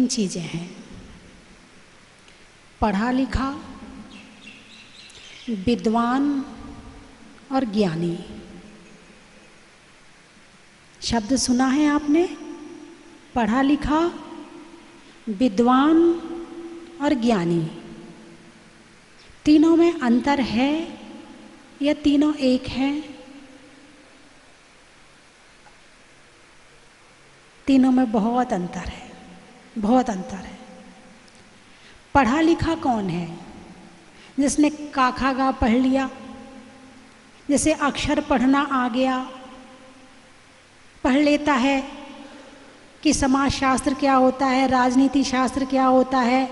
चीज़ें हैं, पढ़ा लिखा, विद्वान और ज्ञानी। शब्द सुना है आपने? पढ़ा लिखा, विद्वान और ज्ञानी। तीनों में अंतर है या तीनों एक हैं? तीनों में बहुत अंतर है, बहुत अंतर है। पढ़ा लिखा कौन है? जिसने का खा गा पढ़ लिया, जैसे अक्षर पढ़ना आ गया, पढ़ लेता है कि समाज शास्त्र क्या होता है, राजनीति शास्त्र क्या होता है,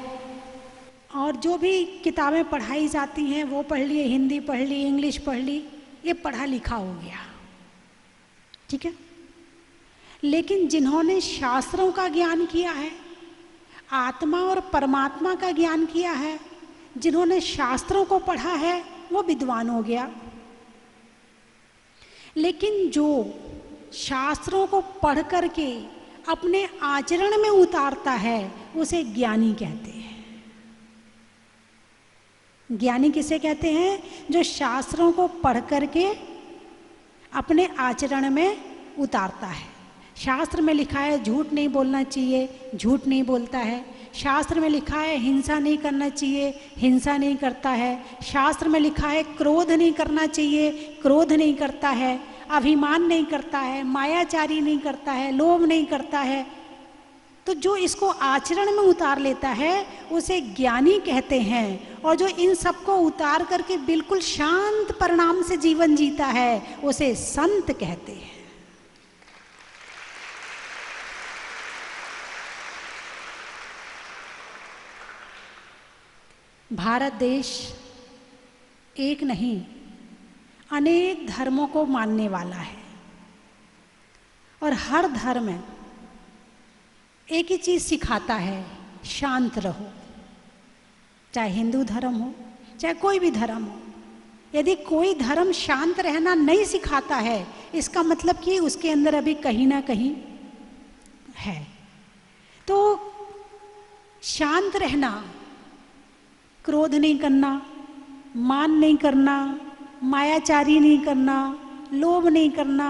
और जो भी किताबें पढ़ाई जाती हैं वो पढ़ लिए, हिंदी पढ़ ली, इंग्लिश पढ़ ली, ये पढ़ा लिखा हो गया। ठीक है। लेकिन जिन्होंने शास्त्रों का ज्ञान किया है, आत्मा और परमात्मा का ज्ञान किया है, जिन्होंने शास्त्रों को पढ़ा है, वो विद्वान हो गया। लेकिन जो शास्त्रों को पढ़ करके अपने आचरण में उतारता है, उसे ज्ञानी कहते हैं। ज्ञानी किसे कहते हैं? जो शास्त्रों को पढ़ करके अपने आचरण में उतारता है। शास्त्र में लिखा है झूठ नहीं बोलना चाहिए, झूठ नहीं बोलता है। शास्त्र में लिखा है हिंसा नहीं करना चाहिए, हिंसा नहीं करता है। शास्त्र में लिखा है क्रोध नहीं करना चाहिए, क्रोध नहीं करता है। अभिमान नहीं करता है, मायाचारी नहीं करता है, लोभ नहीं करता है। तो जो इसको आचरण में उतार लेता है उसे ज्ञानी कहते हैं, और जो इन सबको उतार करके बिल्कुल शांत परिणाम से जीवन जीता है उसे संत कहते हैं। भारत देश एक नहीं, अनेक धर्मों को मानने वाला है, और हर धर्म एक ही चीज़ सिखाता है, शांत रहो। चाहे हिंदू धर्म हो, चाहे कोई भी धर्म हो। यदि कोई धर्म शांत रहना नहीं सिखाता है, इसका मतलब कि उसके अंदर अभी कहीं ना कहीं है। तो शांत रहना, क्रोध नहीं करना, मान नहीं करना, मायाचारी नहीं करना, लोभ नहीं करना।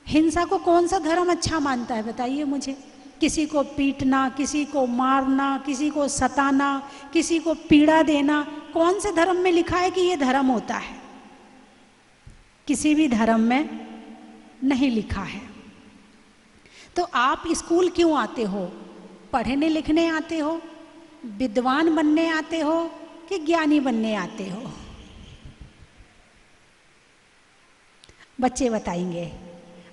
हिंसा को कौन सा धर्म अच्छा मानता है बताइए मुझे? किसी को पीटना, किसी को मारना, किसी को सताना, किसी को पीड़ा देना, कौन से धर्म में लिखा है कि ये धर्म होता है? किसी भी धर्म में नहीं लिखा है। तो आप स्कूल क्यों आते हो? पढ़ने लिखने आते हो, विद्वान बनने आते हो कि ज्ञानी बनने आते हो? बच्चे बताएंगे।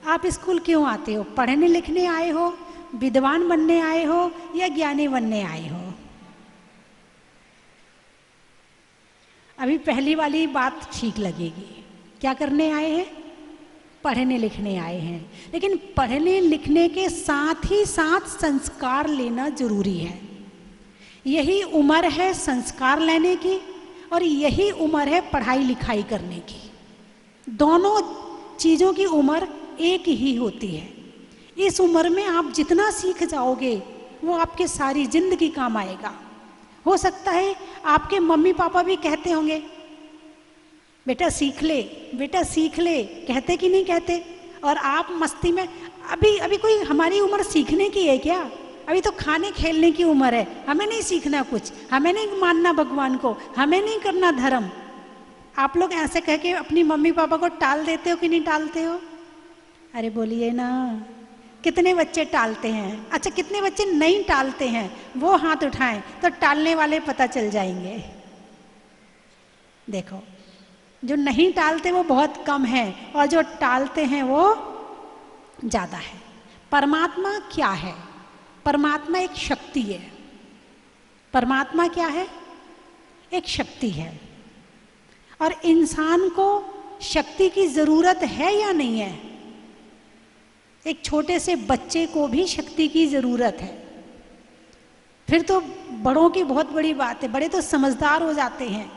आप स्कूल क्यों आते हो? पढ़ने लिखने आए हो, विद्वान बनने आए हो या ज्ञानी बनने आए हो? अभी पहली वाली बात ठीक लगेगी। क्या करने आए हैं? पढ़ने लिखने आए हैं। लेकिन पढ़ने लिखने के साथ ही साथ संस्कार लेना जरूरी है। यही उम्र है संस्कार लेने की, और यही उम्र है पढ़ाई लिखाई करने की। दोनों चीज़ों की उम्र एक ही होती है। इस उम्र में आप जितना सीख जाओगे वो आपके सारी जिंदगी काम आएगा। हो सकता है आपके मम्मी पापा भी कहते होंगे बेटा सीख ले, बेटा सीख ले, कहते कि नहीं कहते? और आप मस्ती में, अभी कोई हमारी उम्र सीखने की है क्या? अभी तो खाने खेलने की उम्र है। हमें नहीं सीखना कुछ, हमें नहीं मानना भगवान को, हमें नहीं करना धर्म। आप लोग ऐसे कह के अपनी मम्मी पापा को टाल देते हो कि नहीं टालते हो? अरे बोलिए ना, कितने बच्चे टालते हैं? अच्छा, कितने बच्चे नहीं टालते हैं? वो हाथ उठाएं तो टालने वाले पता चल जाएंगे। देखो, जो नहीं टालते वो बहुत कम है, और जो टालते हैं वो ज़्यादा है। परमात्मा क्या है? परमात्मा एक शक्ति है। परमात्मा क्या है? एक शक्ति है। और इंसान को शक्ति की ज़रूरत है या नहीं है? एक छोटे से बच्चे को भी शक्ति की ज़रूरत है। फिर तो बड़ों की बहुत बड़ी बात है, बड़े तो समझदार हो जाते हैं।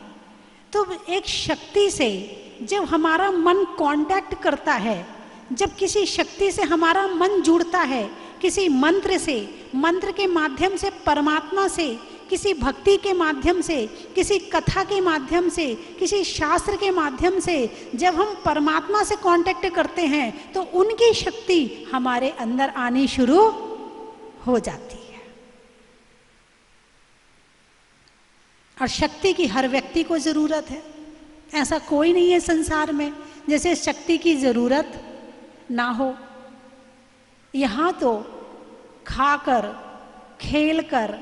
तो एक शक्ति से जब हमारा मन कांटेक्ट करता है, जब किसी शक्ति से हमारा मन जुड़ता है, किसी मंत्र से, मंत्र के माध्यम से परमात्मा से, किसी भक्ति के माध्यम से, किसी कथा के माध्यम से, किसी शास्त्र के माध्यम से जब हम परमात्मा से कांटेक्ट करते हैं तो उनकी शक्ति हमारे अंदर आनी शुरू हो जाती है। और शक्ति की हर व्यक्ति को जरूरत है, ऐसा कोई नहीं है संसार में जैसे शक्ति की जरूरत ना हो। यहाँ तो खाकर, खेलकर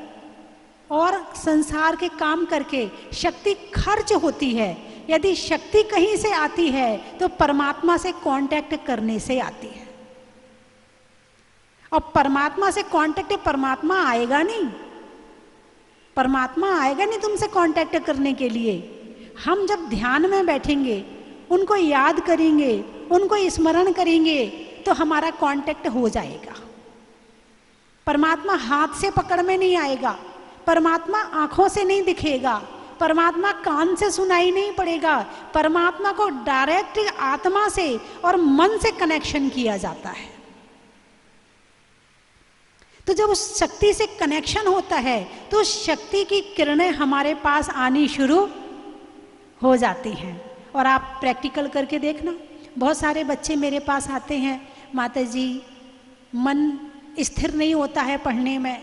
और संसार के काम करके शक्ति खर्च होती है। यदि शक्ति कहीं से आती है तो परमात्मा से कांटेक्ट करने से आती है। और परमात्मा से कांटेक्ट, परमात्मा आएगा नहीं, परमात्मा आएगा नहीं तुमसे कांटेक्ट करने के लिए। हम जब ध्यान में बैठेंगे, उनको याद करेंगे, उनको स्मरण करेंगे तो हमारा कांटेक्ट हो जाएगा। परमात्मा हाथ से पकड़ में नहीं आएगा, परमात्मा आंखों से नहीं दिखेगा, परमात्मा कान से सुनाई नहीं पड़ेगा। परमात्मा को डायरेक्ट आत्मा से और मन से कनेक्शन किया जाता है। तो जब उस शक्ति से कनेक्शन होता है तो शक्ति की किरणें हमारे पास आनी शुरू हो जाती हैं। और आप प्रैक्टिकल करके देखना, बहुत सारे बच्चे मेरे पास आते हैं, माता जी मन स्थिर नहीं होता है पढ़ने में,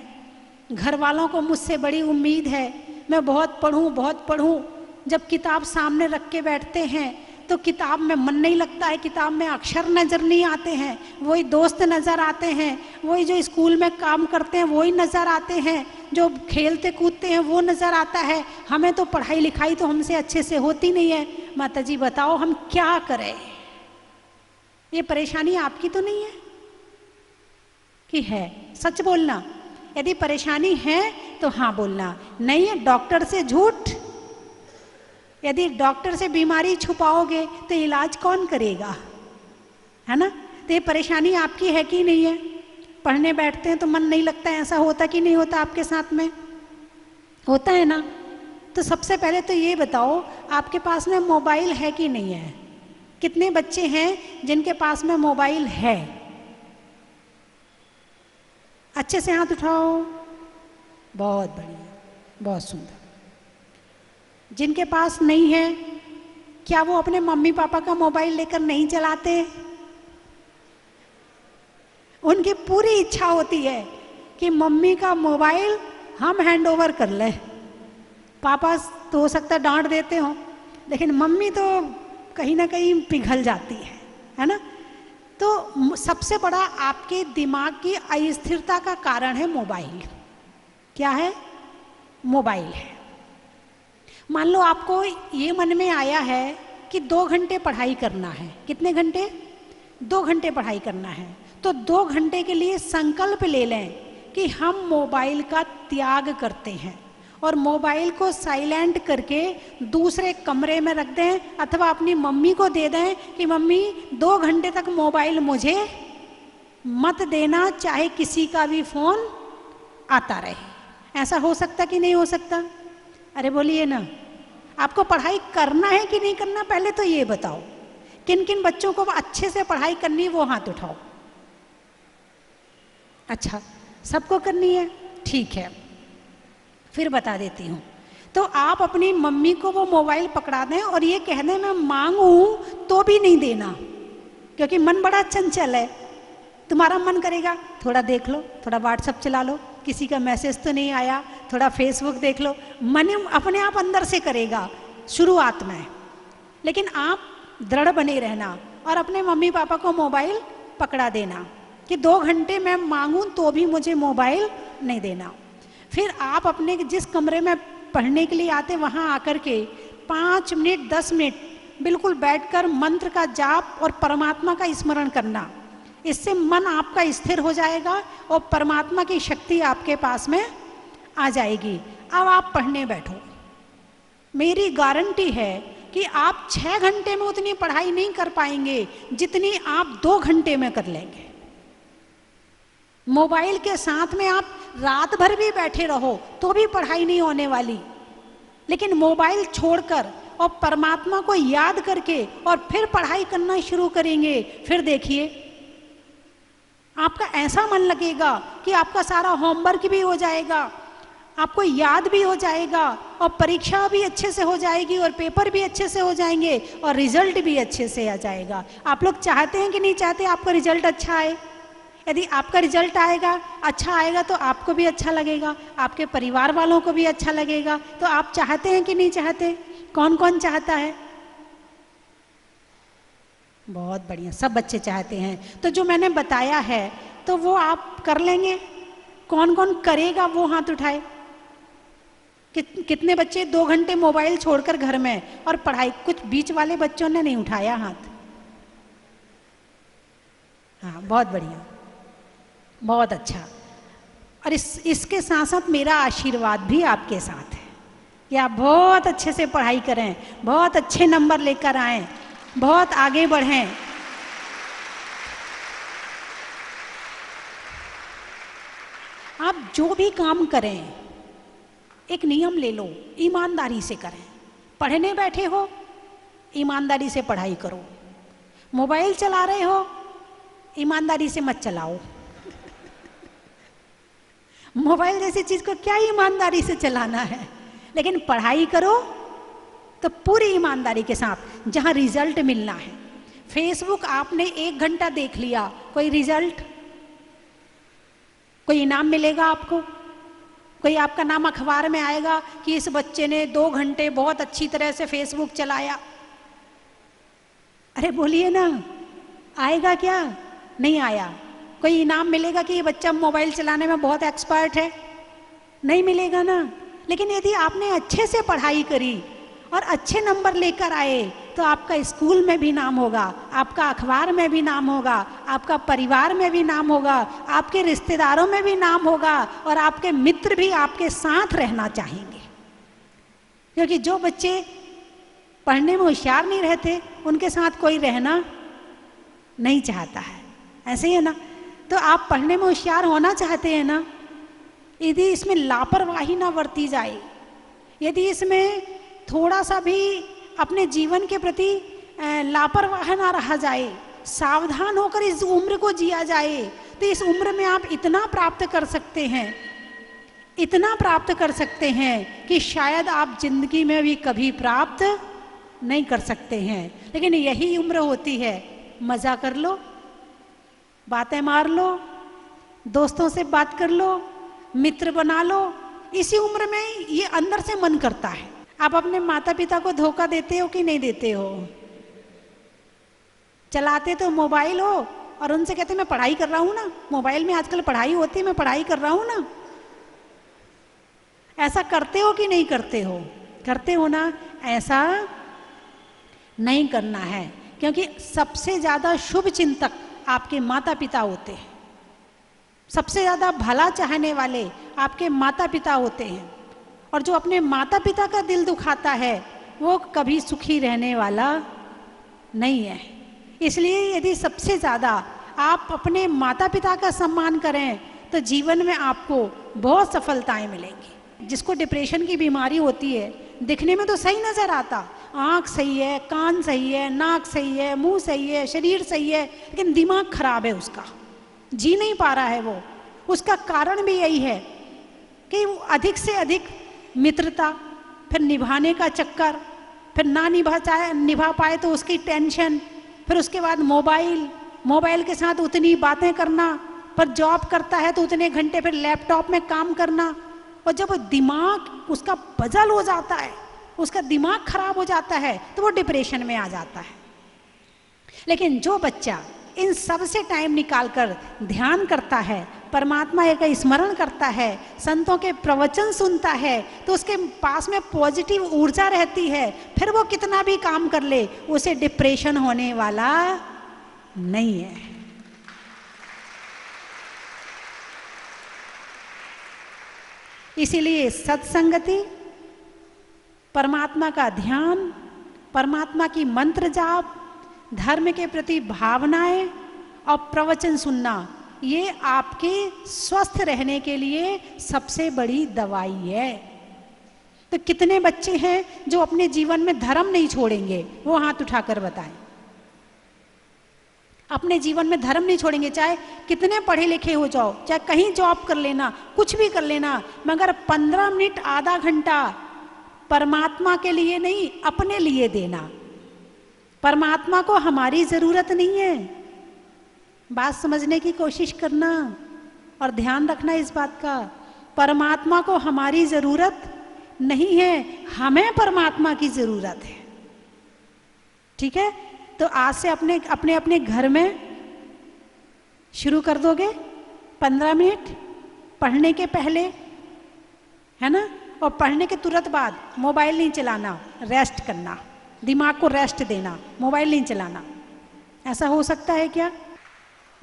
घर वालों को मुझसे बड़ी उम्मीद है, मैं बहुत पढ़ूं बहुत पढ़ूं। जब किताब सामने रख के बैठते हैं तो किताब में मन नहीं लगता है, किताब में अक्षर नज़र नहीं आते हैं, वही दोस्त नज़र आते हैं, वही जो स्कूल में काम करते हैं वही नज़र आते हैं, जो खेलते कूदते हैं वो नज़र आता है। हमें तो पढ़ाई लिखाई तो हमसे अच्छे से होती नहीं है। माता जी बताओ हम क्या करें? ये परेशानी आपकी तो नहीं है कि है? सच बोलना, यदि परेशानी है तो हाँ बोलना, नहीं है डॉक्टर से झूठ। यदि डॉक्टर से बीमारी छुपाओगे तो इलाज कौन करेगा, है ना? तो ये परेशानी आपकी है कि नहीं है? पढ़ने बैठते हैं तो मन नहीं लगता है, ऐसा होता कि नहीं होता आपके साथ में? होता है ना? तो सबसे पहले तो ये बताओ आपके पास में मोबाइल है कि नहीं है? कितने बच्चे हैं जिनके पास में मोबाइल है? अच्छे से हाथ उठाओ। बहुत बढ़िया, बहुत सुंदर। जिनके पास नहीं है, क्या वो अपने मम्मी पापा का मोबाइल लेकर नहीं चलाते? उनकी पूरी इच्छा होती है कि मम्मी का मोबाइल हम हैंड ओवर कर ले। पापा तो हो सकता है डांट देते हो, लेकिन मम्मी तो कहीं ना कहीं पिघल जाती है ना? तो सबसे बड़ा आपके दिमाग की अस्थिरता का कारण है मोबाइल। क्या है? मोबाइल है। मान लो आपको ये मन में आया है कि 2 घंटे पढ़ाई करना है। कितने घंटे? 2 घंटे पढ़ाई करना है। तो 2 घंटे के लिए संकल्प ले लें कि हम मोबाइल का त्याग करते हैं और मोबाइल को साइलेंट करके दूसरे कमरे में रख दें अथवा अपनी मम्मी को दे दें कि मम्मी 2 घंटे तक मोबाइल मुझे मत देना, चाहे किसी का भी फोन आता रहे। ऐसा हो सकता कि नहीं हो सकता? अरे बोलिए ना, आपको पढ़ाई करना है कि नहीं करना पहले तो ये बताओ। किन किन बच्चों को अच्छे से पढ़ाई करनी है वो हाथ उठाओ। अच्छा, सबको करनी है, ठीक है, फिर बता देती हूँ। तो आप अपनी मम्मी को वो मोबाइल पकड़ा दें और ये कह दें मैं मांगू तो भी नहीं देना, क्योंकि मन बड़ा चंचल है। तुम्हारा मन करेगा थोड़ा देख लो, थोड़ा व्हाट्सएप चला लो, किसी का मैसेज तो नहीं आया, थोड़ा फेसबुक देख लो। मन अपने आप अंदर से करेगा शुरुआत में, लेकिन आप दृढ़ बने रहना और अपने मम्मी पापा को मोबाइल पकड़ा देना कि 2 घंटे मैं मांगूं तो भी मुझे मोबाइल नहीं देना। फिर आप अपने जिस कमरे में पढ़ने के लिए आते वहाँ आकर के 5 मिनट 10 मिनट बिल्कुल बैठकर मंत्र का जाप और परमात्मा का स्मरण करना। इससे मन आपका स्थिर हो जाएगा और परमात्मा की शक्ति आपके पास में आ जाएगी। अब आप पढ़ने बैठो, मेरी गारंटी है कि आप 6 घंटे में उतनी पढ़ाई नहीं कर पाएंगे जितनी आप 2 घंटे में कर लेंगे। मोबाइल के साथ में आप रात भर भी बैठे रहो तो भी पढ़ाई नहीं होने वाली, लेकिन मोबाइल छोड़कर और परमात्मा को याद करके और फिर पढ़ाई करना शुरू करेंगे, फिर देखिए आपका ऐसा मन लगेगा कि आपका सारा होमवर्क भी हो जाएगा, आपको याद भी हो जाएगा, और परीक्षा भी अच्छे से हो जाएगी, और पेपर भी अच्छे से हो जाएंगे, और रिजल्ट भी अच्छे से आ जाएगा। आप लोग चाहते हैं कि नहीं चाहते आपका रिजल्ट अच्छा आए? यदि आपका रिजल्ट आएगा, अच्छा आएगा, तो आपको भी अच्छा लगेगा, आपके परिवार वालों को भी अच्छा लगेगा। तो आप चाहते हैं कि नहीं चाहते? कौन कौन चाहता है? बहुत बढ़िया, सब बच्चे चाहते हैं। तो जो मैंने बताया है तो वो आप कर लेंगे? कौन कौन करेगा वो हाथ उठाए। कितने बच्चे 2 घंटे मोबाइल छोड़कर घर में और पढ़ाई? कुछ बीच वाले बच्चों ने नहीं उठाया हाथ। हाँ, बहुत बढ़िया, बहुत अच्छा। और इसके साथ साथ मेरा आशीर्वाद भी आपके साथ है कि आप बहुत अच्छे से पढ़ाई करें, बहुत अच्छे नंबर लेकर आएं, बहुत आगे बढ़ें। आप जो भी काम करें, एक नियम ले लो, ईमानदारी से करें। पढ़ने बैठे हो, ईमानदारी से पढ़ाई करो। मोबाइल चला रहे हो, ईमानदारी से मत चलाओ। मोबाइल जैसी चीज को क्या ईमानदारी से चलाना है, लेकिन पढ़ाई करो तो पूरी ईमानदारी के साथ, जहां रिजल्ट मिलना है। फेसबुक आपने 1 घंटा देख लिया, कोई रिजल्ट, कोई इनाम मिलेगा आपको? कोई आपका नाम अखबार में आएगा कि इस बच्चे ने 2 घंटे बहुत अच्छी तरह से फेसबुक चलाया? अरे बोलिए ना, आएगा क्या? नहीं आया। कोई इनाम मिलेगा कि ये बच्चा मोबाइल चलाने में बहुत एक्सपर्ट है? नहीं मिलेगा ना। लेकिन यदि आपने अच्छे से पढ़ाई करी और अच्छे नंबर लेकर आए तो आपका स्कूल में भी नाम होगा, आपका अखबार में भी नाम होगा, आपका परिवार में भी नाम होगा, आपके रिश्तेदारों में भी नाम होगा, और आपके मित्र भी आपके साथ रहना चाहेंगे। क्योंकि जो बच्चे पढ़ने में होशियार नहीं रहते, उनके साथ कोई रहना नहीं चाहता है। ऐसे ही है ना? तो आप पढ़ने में होशियार होना चाहते हैं ना? यदि इसमें लापरवाही ना बरती जाए, यदि इसमें थोड़ा सा भी अपने जीवन के प्रति लापरवाह ना रहा जाए, सावधान होकर इस उम्र को जिया जाए, तो इस उम्र में आप इतना प्राप्त कर सकते हैं, इतना प्राप्त कर सकते हैं कि शायद आप जिंदगी में भी कभी प्राप्त नहीं कर सकते हैं। लेकिन यही उम्र होती है, मजा कर लो, बातें मार लो, दोस्तों से बात कर लो, मित्र बना लो। इसी उम्र में ये अंदर से मन करता है। आप अपने माता पिता को धोखा देते हो कि नहीं देते हो? चलाते तो मोबाइल हो और उनसे कहते मैं पढ़ाई कर रहा हूं ना, मोबाइल में आजकल पढ़ाई होती है, मैं पढ़ाई कर रहा हूं ना। ऐसा करते हो कि नहीं करते हो? करते हो ना? ऐसा नहीं करना है, क्योंकि सबसे ज्यादा शुभ चिंतक आपके माता पिता होते हैं, सबसे ज्यादा भला चाहने वाले आपके माता पिता होते हैं। और जो अपने माता पिता का दिल दुखाता है वो कभी सुखी रहने वाला नहीं है। इसलिए यदि सबसे ज़्यादा आप अपने माता पिता का सम्मान करें तो जीवन में आपको बहुत सफलताएं मिलेंगी। जिसको डिप्रेशन की बीमारी होती है, दिखने में तो सही नज़र आता, आँख सही है, कान सही है, नाक सही है, मुंह सही है, शरीर सही है, लेकिन दिमाग खराब है, उसका जी नहीं पा रहा है वो। उसका कारण भी यही है कि वो अधिक से अधिक मित्रता, फिर निभाने का चक्कर, फिर ना निभा पाए तो उसकी टेंशन, फिर उसके बाद मोबाइल के साथ उतनी बातें करना, पर जॉब करता है तो उतने घंटे फिर लैपटॉप में काम करना। और जब दिमाग उसका बजल हो जाता है, उसका दिमाग खराब हो जाता है, तो वो डिप्रेशन में आ जाता है। लेकिन जो बच्चा इन सब से टाइम निकालकर ध्यान करता है, परमात्मा का स्मरण करता है, संतों के प्रवचन सुनता है, तो उसके पास में पॉजिटिव ऊर्जा रहती है। फिर वो कितना भी काम कर ले, उसे डिप्रेशन होने वाला नहीं है। इसीलिए सत्संगति, परमात्मा का ध्यान, परमात्मा की मंत्र जाप, धर्म के प्रति भावनाएं और प्रवचन सुनना, ये आपके स्वस्थ रहने के लिए सबसे बड़ी दवाई है। तो कितने बच्चे हैं जो अपने जीवन में धर्म नहीं छोड़ेंगे? वो हाथ उठाकर बताएं। अपने जीवन में धर्म नहीं छोड़ेंगे, चाहे कितने पढ़े लिखे हो जाओ, चाहे कहीं जॉब कर लेना, कुछ भी कर लेना, मगर 15 मिनट आधा घंटा परमात्मा के लिए नहीं, अपने लिए देना। परमात्मा को हमारी जरूरत नहीं है, बात समझने की कोशिश करना और ध्यान रखना इस बात का। परमात्मा को हमारी जरूरत नहीं है, हमें परमात्मा की जरूरत है। ठीक है, तो आज से अपने अपने अपने घर में शुरू कर दोगे 15 मिनट पढ़ने के पहले, है ना, और पढ़ने के तुरंत बाद मोबाइल नहीं चलाना, रेस्ट करना, दिमाग को रेस्ट देना, मोबाइल नहीं चलाना। ऐसा हो सकता है क्या?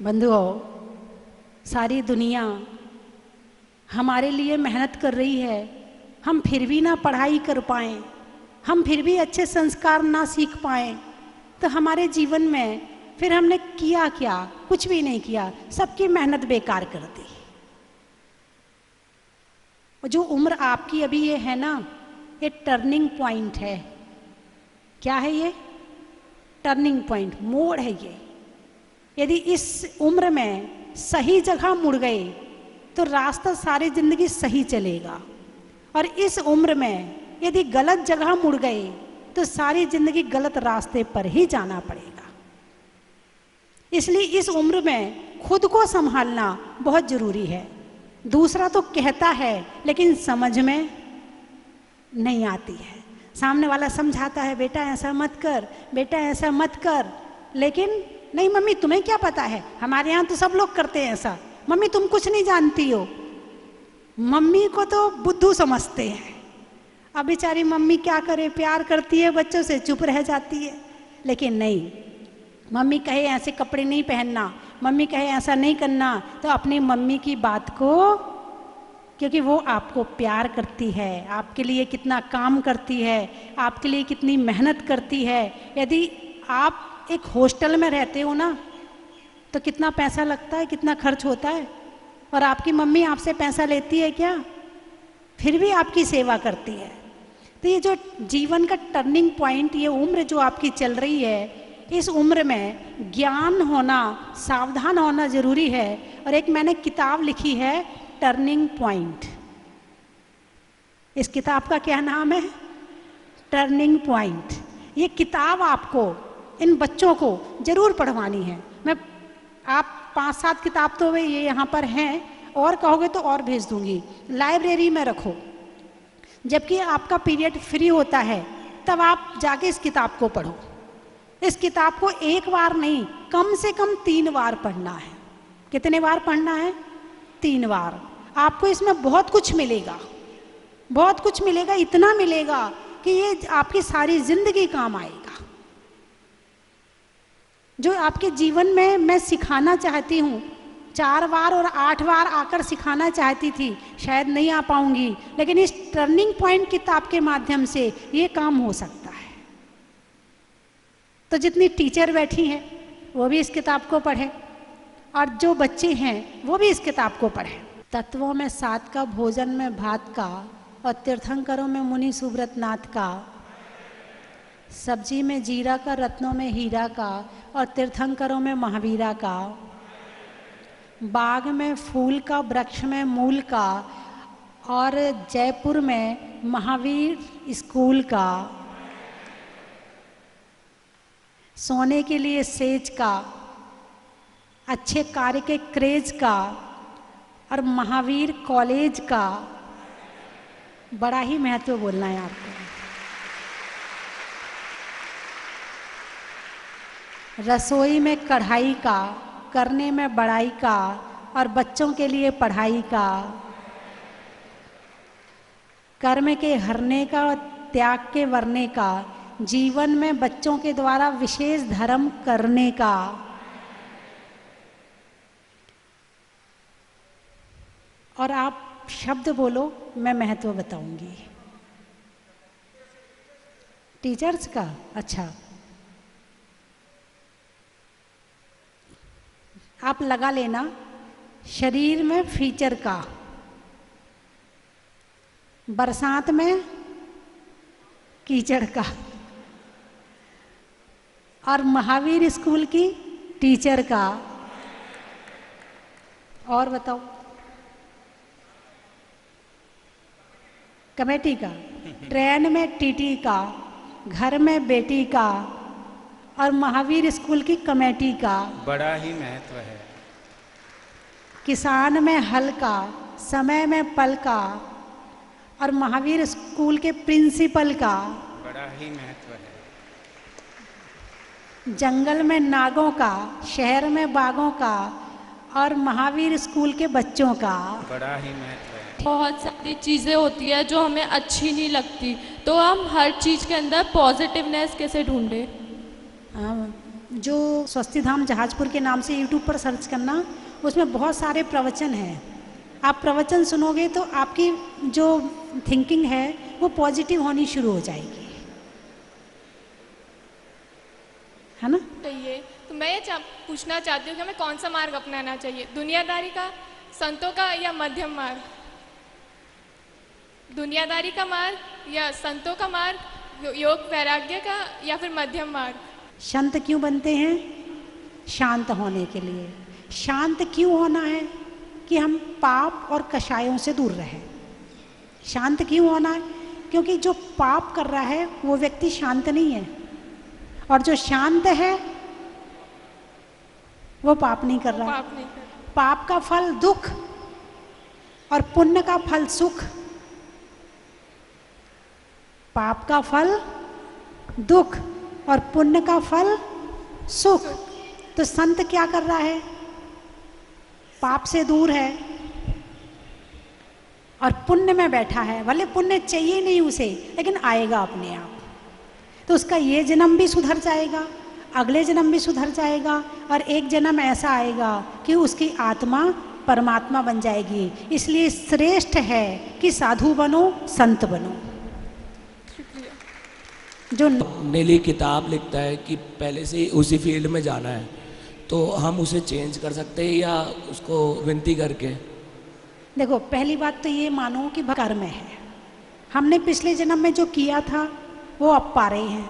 बंधुओं, सारी दुनिया हमारे लिए मेहनत कर रही है, हम फिर भी ना पढ़ाई कर पाएं, हम फिर भी अच्छे संस्कार ना सीख पाएं, तो हमारे जीवन में फिर हमने किया क्या? कुछ भी नहीं किया, सबकी मेहनत बेकार कर दी। जो उम्र आपकी अभी ये है ना, ये टर्निंग पॉइंट है। क्या है ये? टर्निंग पॉइंट, मोड़ है ये। यदि इस उम्र में सही जगह मुड़ गए तो रास्ता सारी जिंदगी सही चलेगा, और इस उम्र में यदि गलत जगह मुड़ गए तो सारी जिंदगी गलत रास्ते पर ही जाना पड़ेगा। इसलिए इस उम्र में खुद को संभालना बहुत जरूरी है। दूसरा तो कहता है लेकिन समझ में नहीं आती है। सामने वाला समझाता है, बेटा ऐसा मत कर, बेटा ऐसा मत कर, लेकिन नहीं मम्मी तुम्हें क्या पता है, हमारे यहाँ तो सब लोग करते हैं ऐसा, मम्मी तुम कुछ नहीं जानती हो। मम्मी को तो बुद्धू समझते हैं। अब बेचारी मम्मी क्या करे, प्यार करती है बच्चों से, चुप रह जाती है। लेकिन नहीं, मम्मी कहे ऐसे कपड़े नहीं पहनना, मम्मी कहे ऐसा नहीं करना, तो अपनी मम्मी की बात को, क्योंकि वो आपको प्यार करती है, आपके लिए कितना काम करती है, आपके लिए कितनी मेहनत करती है। यदि आप एक हॉस्टल में रहते हो ना, तो कितना पैसा लगता है, कितना खर्च होता है, और आपकी मम्मी आपसे पैसा लेती है क्या? फिर भी आपकी सेवा करती है। तो ये जो जीवन का टर्निंग पॉइंट, ये उम्र जो आपकी चल रही है, इस उम्र में ज्ञान होना, सावधान होना जरूरी है। और एक मैंने किताब लिखी है, टर्निंग पॉइंट। इस किताब का क्या नाम है? Turning point. ये किताब आपको, इन बच्चों को जरूर पढ़वानी है। मैं आप 5-7 किताब तो ये यहाँ पर हैं, और कहोगे तो और भेज दूंगी। लाइब्रेरी में रखो, जबकि आपका पीरियड फ्री होता है तब आप जाके इस किताब को पढ़ो। इस किताब को एक बार नहीं, कम से कम 3 बार पढ़ना है। कितने बार पढ़ना है? 3 बार। आपको इसमें बहुत कुछ मिलेगा, बहुत कुछ मिलेगा, इतना मिलेगा कि ये आपकी सारी जिंदगी काम आएगा। जो आपके जीवन में मैं सिखाना चाहती हूँ, 4 बार और 8 बार आकर सिखाना चाहती थी, शायद नहीं आ पाऊंगी, लेकिन इस टर्निंग पॉइंट किताब के माध्यम से ये काम हो सकता है। तो जितनी टीचर बैठी हैं वो भी इस किताब को पढ़ें, और जो बच्चे हैं वो भी इस किताब को पढ़ें। तत्वों में 7 का, भोजन में भात का, और तीर्थंकरों में मुनि सुब्रत नाथ का, सब्जी में जीरा का, रत्नों में हीरा का, और तीर्थंकरों में महावीरा का, बाग में फूल का, वृक्ष में मूल का, और जयपुर में महावीर स्कूल का, सोने के लिए सेज का, अच्छे कार्य के क्रेज का, और महावीर कॉलेज का। बड़ा ही महत्व बोलना है आपको। रसोई में कढ़ाई का, करने में बड़ाई का, और बच्चों के लिए पढ़ाई का, कर्म के हरने का और त्याग के वरने का, जीवन में बच्चों के द्वारा विशेष धर्म करने का। और आप शब्द बोलो, मैं महत्व बताऊंगी। टीचर्स का, अच्छा आप लगा लेना। शरीर में फीचर का, बरसात में कीचड़ का, और महावीर स्कूल की टीचर का, और बताओ, कमेटी का, ट्रेन में टीटी का, घर में बेटी का, और महावीर स्कूल की कमेटी का बड़ा ही महत्व है। किसान में हल का, समय में पल का, और महावीर स्कूल के प्रिंसिपल का बड़ा ही महत्व है। जंगल में नागों का, शहर में बागों का, और महावीर स्कूल के बच्चों का बड़ा ही महत्व है। बहुत सारी चीज़ें होती है जो हमें अच्छी नहीं लगती, तो हम हर चीज़ के अंदर पॉजिटिवनेस कैसे ढूंढें? जो स्वस्तिधाम जहाजपुर के नाम से यूट्यूब पर सर्च करना, उसमें बहुत सारे प्रवचन हैं। आप प्रवचन सुनोगे तो आपकी जो थिंकिंग है वो पॉजिटिव होनी शुरू हो जाएगी, है ना? चाहिए तो मैं ये पूछना चाहती हूँ कि हमें कौन सा मार्ग अपनाना चाहिए, दुनियादारी का, संतों का, या मध्यम मार्ग? दुनियादारी का मार्ग या संतों का मार्ग, योग वैराग्य का, या फिर मध्यम मार्ग? संत क्यों बनते हैं? शांत होने के लिए। शांत क्यों होना है? कि हम पाप और कषायों से दूर रहें। शांत क्यों होना है? क्योंकि जो पाप कर रहा है वो व्यक्ति शांत नहीं है, और जो शांत है वो पाप नहीं कर रहा। पाप का फल दुख और पुण्य का फल सुख। पाप का फल दुख और पुण्य का फल सुख। तो संत क्या कर रहा है? पाप से दूर है और पुण्य में बैठा है। भले पुण्य चाहिए नहीं उसे, लेकिन आएगा अपने आप। तो उसका ये जन्म भी सुधर जाएगा, अगले जन्म भी सुधर जाएगा, और एक जन्म ऐसा आएगा कि उसकी आत्मा परमात्मा बन जाएगी। इसलिए श्रेष्ठ है कि साधु बनो, संत बनो। जो नीली किताब लिखता है कि पहले से ही उसी फील्ड में जाना है, तो हम उसे चेंज कर सकते हैं या उसको विनती करके? देखो, पहली बात तो ये मानो कि कर्म है। हमने पिछले जन्म में जो किया था वो अब पा रहे हैं,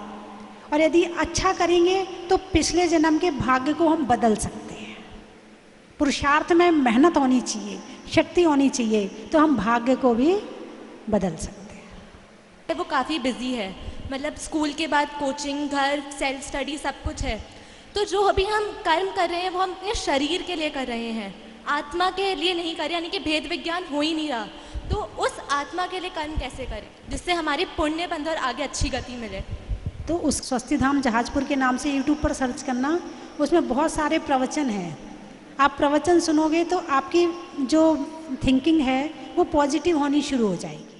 और यदि अच्छा करेंगे तो पिछले जन्म के भाग्य को हम बदल सकते हैं। पुरुषार्थ में मेहनत होनी चाहिए, शक्ति होनी चाहिए, तो हम भाग्य को भी बदल सकते हैं। वो काफ़ी बिजी है, मतलब स्कूल के बाद कोचिंग, घर, सेल्फ स्टडी सब कुछ है। तो जो अभी हम कर्म कर रहे हैं वो हम अपने शरीर के लिए कर रहे हैं, आत्मा के लिए नहीं कर रहे, यानी कि भेद विज्ञान हो ही नहीं रहा। तो उस आत्मा के लिए कर्म कैसे करें जिससे हमारे पुण्य बंध और आगे अच्छी गति मिले? तो उस स्वस्तिधाम जहाजपुर के नाम से यूट्यूब पर सर्च करना, उसमें बहुत सारे प्रवचन हैं। आप प्रवचन सुनोगे तो आपकी जो थिंकिंग है वो पॉजिटिव होनी शुरू हो जाएगी।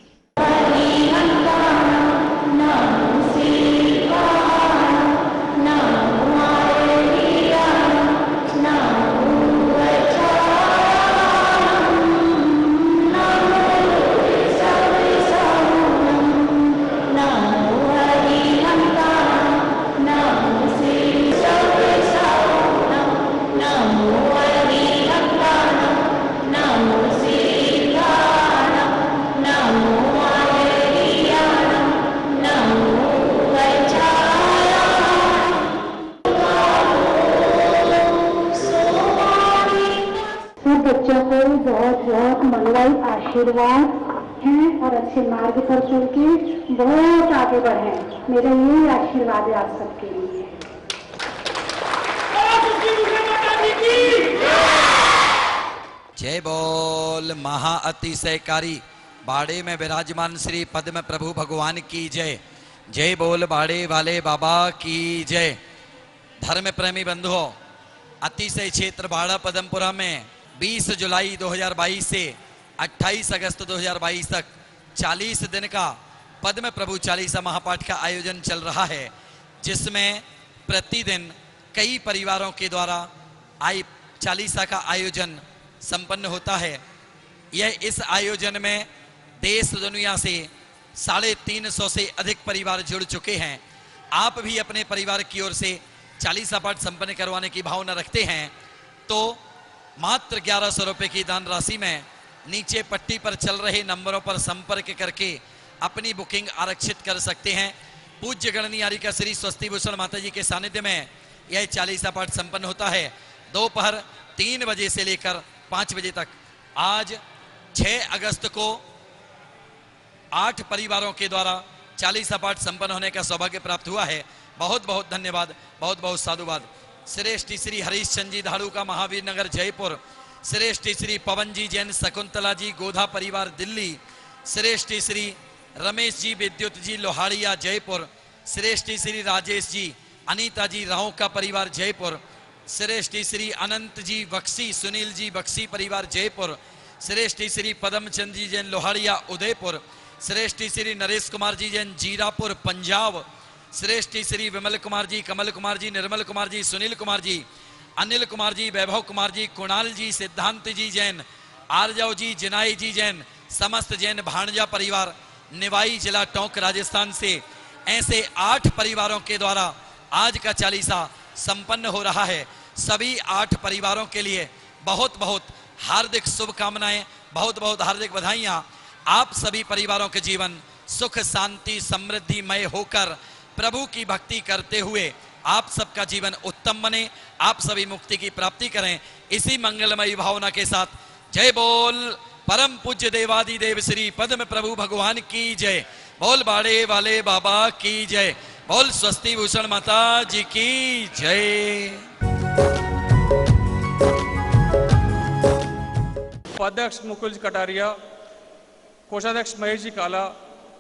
बच्चों को बहुत बहुत मंगल आशीर्वाद हैं और अच्छे मार्ग पर चल के बहुत आगे बढ़े। मेरा यही आशीर्वाद है आप सबके लिए। जय बोल महाअतिशयकारी बाड़े में विराजमान श्री पद्म प्रभु भगवान की जय। जय बोल बाड़े वाले बाबा की जय। धर्म प्रेमी बंधुओं, अतिशय क्षेत्र बाड़ा पदमपुरा में 20 जुलाई 2022 से 28 अगस्त 2022 तक 40 दिन का पद्म प्रभु चालीसा महापाठ का आयोजन चल रहा है, जिसमें प्रतिदिन कई परिवारों के द्वारा चालीसा का आयोजन संपन्न होता है। यह इस आयोजन में देश दुनिया से 350 से अधिक परिवार जुड़ चुके हैं। आप भी अपने परिवार की ओर से चालीसा पाठ संपन्न करवाने की भावना रखते हैं तो मात्र 1100 रुपये की दान राशि में नीचे पट्टी पर चल रहे नंबरों पर संपर्क करके अपनी बुकिंग आरक्षित कर सकते हैं। पूज्य गणनीयारिका श्री स्वस्ति भूषण माता जी के सानिध्य में यह चालीसा पाठ संपन्न होता है दोपहर 3 बजे से लेकर 5 बजे तक। आज 6 अगस्त को 8 परिवारों के द्वारा चालीसा पाठ संपन्न होने का सौभाग्य प्राप्त हुआ है। बहुत बहुत धन्यवाद, बहुत बहुत साधुवाद। श्रेष्ठ श्री हरीश चंद जी धाड़ू का महावीर नगर जयपुर, श्रेष्ठ श्री पवन जी जैन शकुंतला जी गोधा परिवार दिल्ली, श्रेष्ठ श्री रमेश जी विद्युत जी लोहाड़िया जयपुर, श्रेष्ठ श्री राजेश जी अनीता जी राव का परिवार जयपुर, श्रेष्ठ श्री अनंत जी बक्सी सुनील जी बक्सी परिवार जयपुर, श्रेष्ठ श्री पदमचंद जी जैन लोहाड़िया उदयपुर, श्रेष्ठ श्री नरेश कुमार जी जैन जीरापुर पंजाब, श्रेष्ठ श्री विमल कुमार जी कमल कुमार जी निर्मल कुमार जी सुनील कुमार जी अनिल कुमार जी वैभव कुमार जी कुणाल जी सिद्धांत जी जैन आरजव जी जिनाई जी जैन, समस्त जैन भाणजा परिवार निवाई जिला टोंक राजस्थान से। ऐसे 8 परिवारों के द्वारा आज का चालीसा संपन्न हो रहा है। सभी 8 परिवारों के लिए बहुत बहुत हार्दिक शुभकामनाएं, बहुत बहुत हार्दिक बधाइयां। आप सभी परिवारों के जीवन सुख शांति समृद्धिमय होकर प्रभु की भक्ति करते हुए आप सबका जीवन उत्तम बने, आप सभी मुक्ति की प्राप्ति करें। इसी मंगलमयी भावना के साथ जय बोल परम पूज्य देवादि देव श्री पद्म प्रभु भगवान की जय, बोल बाड़े वाले बाबा की जय, बोल स्वस्ति भूषण माता जी की जय। उपाध्यक्ष मुकुल जी कटारिया, कोषाध्यक्ष महेश जी काला,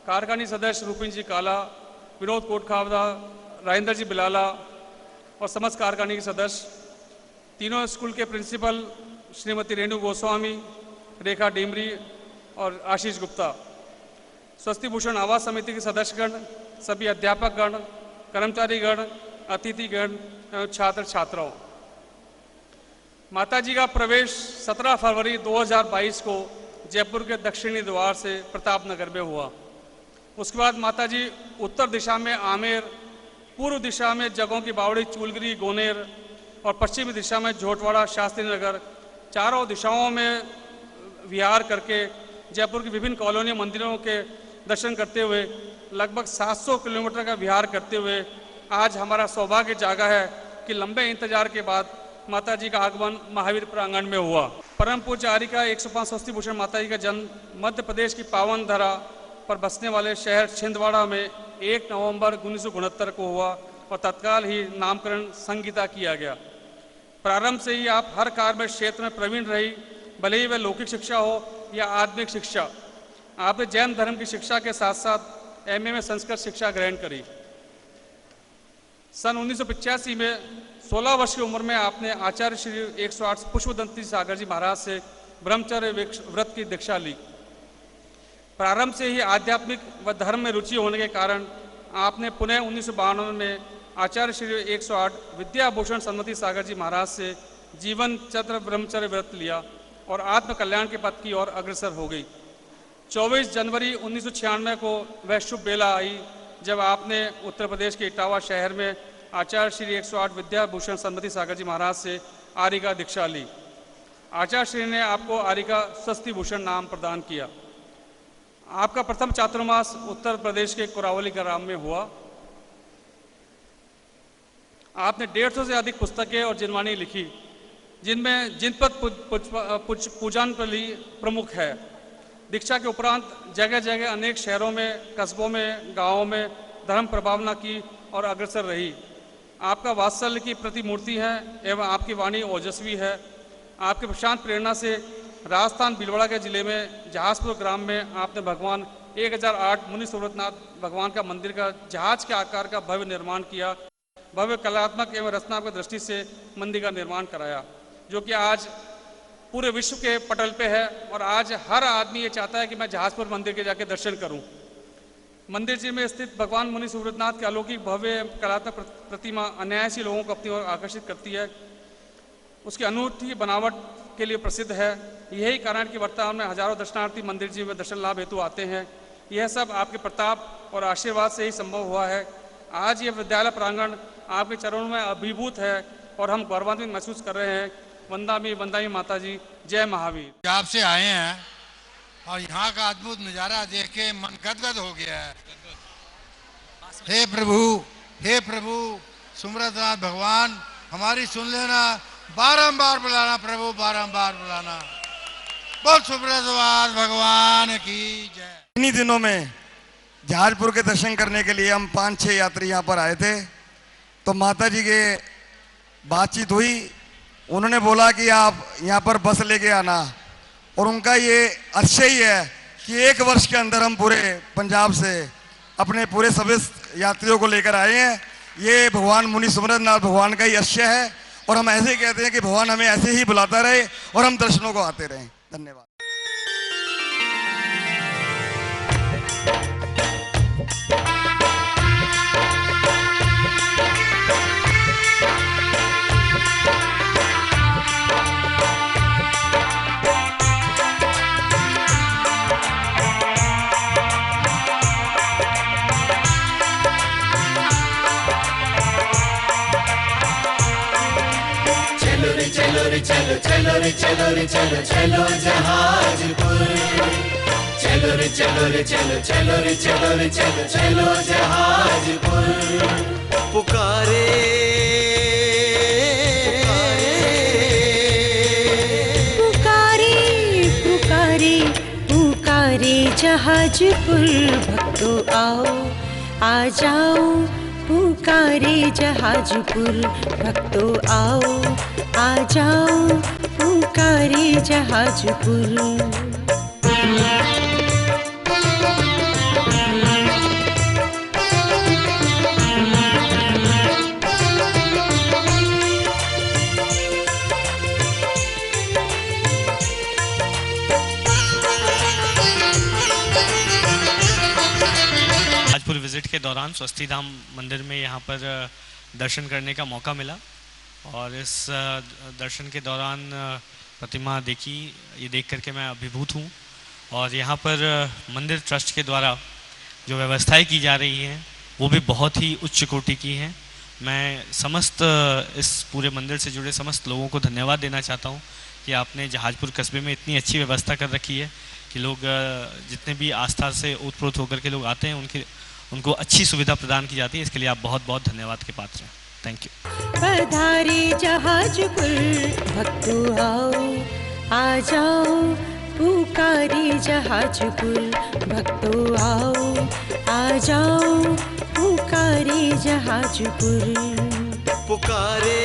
कारखानी सदस्य रूपिन जी काला, विनोद कोटखावदा, राजेंद्र जी बिलाला और समस्त कारखानी के सदस्य, तीनों स्कूल के प्रिंसिपल श्रीमती रेणु गोस्वामी, रेखा डेमरी और आशीष गुप्ता, स्वस्ति भूषण आवास समिति के सदस्यगण, सभी अध्यापकगण, कर्मचारीगण, अतिथिगण एवं छात्र छात्राओं। माताजी का प्रवेश 17 फरवरी 2022 को जयपुर के दक्षिणी द्वार से प्रताप नगर में हुआ। उसके बाद माताजी उत्तर दिशा में आमेर, पूर्व दिशा में जगहों की बावड़ी चूलगिरी गोनेर और पश्चिमी दिशा में झोटवाड़ा शास्त्री नगर, चारों दिशाओं में विहार करके जयपुर की विभिन्न कॉलोनियों मंदिरों के दर्शन करते हुए लगभग 700 किलोमीटर का विहार करते हुए आज हमारा सौभाग्य जागा है कि लंबे इंतजार के बाद माता जी का आगमन महावीर प्रांगण में हुआ। परम पूज्य आर्यिका 105 स्वस्ति भूषण माता जी का जन्म मध्य प्रदेश की पावन धरा पर बसने वाले शहर छिंदवाड़ा में 1 नवंबर 1969 को हुआ और तत्काल ही नामकरण संगीता किया गया। प्रारंभ से ही आप हर कार्य में क्षेत्र में प्रवीण रही, भले ही वह लौकिक शिक्षा हो या आत्मिक शिक्षा। आपने जैन धर्म की शिक्षा के साथ साथ एमए में संस्कृत शिक्षा ग्रहण करी। सन 1985 में 16 वर्ष की उम्र में आपने आचार्य श्री 108 पुष्पदंती सागर जी महाराज से ब्रह्मचर्य व्रत की दीक्षा ली। प्रारंभ से ही आध्यात्मिक व धर्म में रुचि होने के कारण आपने पुनः 1992 में आचार्य श्री 108 विद्याभूषण सन्मति सागर जी महाराज से जीवन चक्र ब्रह्मचर्य व्रत लिया और आत्म कल्याण के पथ की ओर अग्रसर हो गई। 24 जनवरी 1996 को वह शुभ बेला आई जब आपने उत्तर प्रदेश के इटावा शहर में आचार्य श्री 108 विद्याभूषण सन्मति सागर जी महाराज से आर्यिका दीक्षा ली। आचार्य श्री ने आपको आर्यिका स्वस्ति भूषण नाम प्रदान किया। आपका प्रथम चातुर्मास उत्तर प्रदेश के कोरावली ग्राम में हुआ। आपने 150 से अधिक पुस्तकें और जिनवानी लिखी, जिनमें जिनपद पूजानपली प्रमुख है। दीक्षा के उपरांत जगह जगह अनेक शहरों में, कस्बों में, गांवों में धर्म प्रभावना की और अग्रसर रही। आपका वात्सल्य की प्रतिमूर्ति है एवं आपकी वाणी ओजस्वी है। आपके प्रशांत प्रेरणा से राजस्थान भीलवाड़ा के जिले में जहाजपुर ग्राम में आपने भगवान 1008 मुनि सुव्रतनाथ भगवान का मंदिर का जहाज के आकार का भव्य निर्माण किया। भव्य कलात्मक एवं रचनात्मक दृष्टि से मंदिर का निर्माण कराया, जो कि आज पूरे विश्व के पटल पे है और आज हर आदमी ये चाहता है कि मैं जहाजपुर मंदिर के जाके दर्शन करूं। मंदिर जी में स्थित भगवान मुनि सुव्रतनाथ की अलौकिक भव्य कलात्मक प्रतिमा अनायासी लोगों को अपनी ओर आकर्षित करती है। उसकी अनूठी बनावट के लिए प्रसिद्ध है। यही कारण कि वर्तमान में हजारों दर्शनार्थी मंदिर जी में दर्शन लाभ हेतु आते हैं। यह सब आपके प्रताप और आशीर्वाद से ही संभव हुआ है। आज ये विद्यालय प्रांगण आपके चरणों में अभिभूत है और हम गौरवान्वित महसूस कर रहे हैं। वंदामी माता जी, जय महावीर। आपसे आए हैं और यहाँ का अद्भुत नज़ारा देख के मन गदगद हो गया है। हे प्रभु, हे प्रभु, सुमरतनाथ भगवान हमारी सुन लेना, बारंबार बुलाना प्रभु, बारंबार बुलाना। बोल सुमरतनाथ भगवान की जय। इन्हीं दिनों में जहाजपुर के दर्शन करने के लिए हम 5-6 यात्री यहाँ पर आए थे, तो माता जी के बातचीत हुई। उन्होंने बोला कि आप यहाँ पर बस लेके आना, और उनका ये आशय ही है कि 1 वर्ष के अंदर हम पूरे पंजाब से अपने पूरे सभी यात्रियों को लेकर आए हैं। ये भगवान मुनि सुमरतनाथ भगवान का ही आशय है, और हम ऐसे ही कहते हैं कि भगवान हमें ऐसे ही बुलाता रहे और हम दर्शनों को आते रहें। धन्यवाद। चलो चलो रे चलो रे चलो चलो जहाजपुर, चलो रे चलो रे चलो चलो रे चलो रे चलो चलो जहाजपुर। पुकारे पुकारे पुकारे पुकारे जहाजपुर, भक्तों आओ आ जाओ। पुकारे जहाजपुर, भक्तों आओ आ जाओ। पुकारे जहाजपुर। जहाजपुर विजिट के दौरान स्वस्ति धाम मंदिर में यहाँ पर दर्शन करने का मौका मिला, और इस दर्शन के दौरान प्रतिमा देखी, ये देख करके मैं अभिभूत हूँ। और यहाँ पर मंदिर ट्रस्ट के द्वारा जो व्यवस्थाएं की जा रही हैं वो भी बहुत ही उच्च कोटि की हैं। मैं समस्त इस पूरे मंदिर से जुड़े समस्त लोगों को धन्यवाद देना चाहता हूँ कि आपने जहाजपुर कस्बे में इतनी अच्छी व्यवस्था कर रखी है कि लोग जितने भी आस्था से ओतप्रोत होकर के लोग आते हैं उनको अच्छी सुविधा प्रदान की जाती है। इसके लिए आप बहुत बहुत धन्यवाद के पात्र हैं। Thank you. पधारे जहाजपुर, भक्तों आओ आ जाओ। पुकारे जहाजपुर, भक्तों आओ आ जाओ। पुकारे जहाजपुर। पुकारे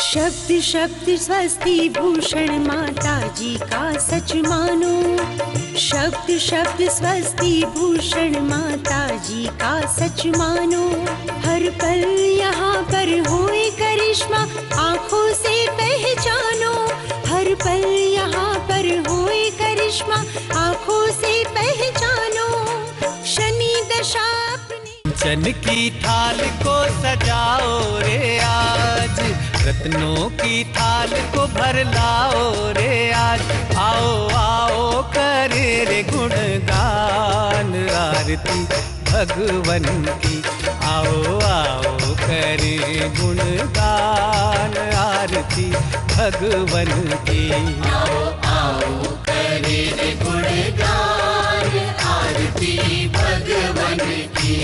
शब्द शब्द स्वस्ति भूषण माता जी का सच मानो। शब्द शब्द स्वस्ति भूषण माता जी का सच मानो। हर पल यहाँ पर होए करिश्मा, आँखों से पहचानो। हर पल यहाँ पर होए करिश्मा, आँखों से पहचानो। शनि दशा चन की थाल को सजाओ रे आज, रत्नों की थाल को भर लाओ रे आज। आओ आओ करे रे गुणगान आरती भगवन की। आओ आओ करे गुणगान आरती भगवन की। आओ आओ करे रे गुणगान आरती भगवन की।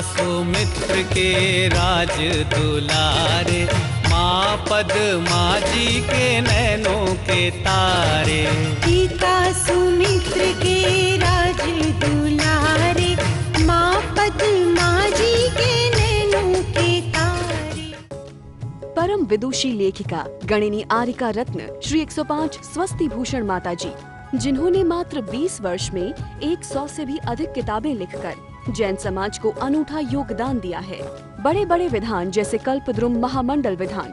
सुमित्र के राज दुलारे, माँ पद्मा जी के नैनों के तारे। पिता सुमित्र के राज दुलारे, माँ पद्मा जी के नैनों के तारे। परम विदुषी लेखिका गणिनी आरिका रत्न श्री 105 स्वस्ति भूषण माता जी, जिन्होंने मात्र 20 वर्ष में 100 से भी अधिक किताबें लिखकर जैन समाज को अनूठा योगदान दिया है। बड़े बड़े विधान जैसे कल्पद्रुम महामंडल विधान,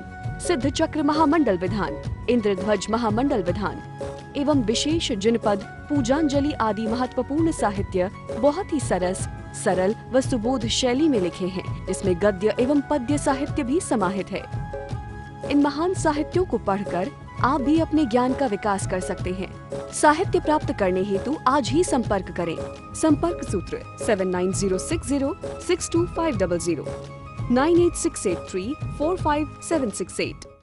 सिद्ध चक्र महामंडल विधान, इंद्रध्वज महामंडल विधान एवं विशेष जिनपद, पूजांजलि आदि महत्वपूर्ण साहित्य बहुत ही सरल व सुबोध शैली में लिखे हैं, जिसमें गद्य एवं पद्य साहित्य भी समाहित है। इन महान साहित्यों को पढ़कर आप भी अपने ज्ञान का विकास कर सकते हैं। साहित्य प्राप्त करने हेतु आज ही संपर्क करें। संपर्क सूत्र 7906062500 98683 45768।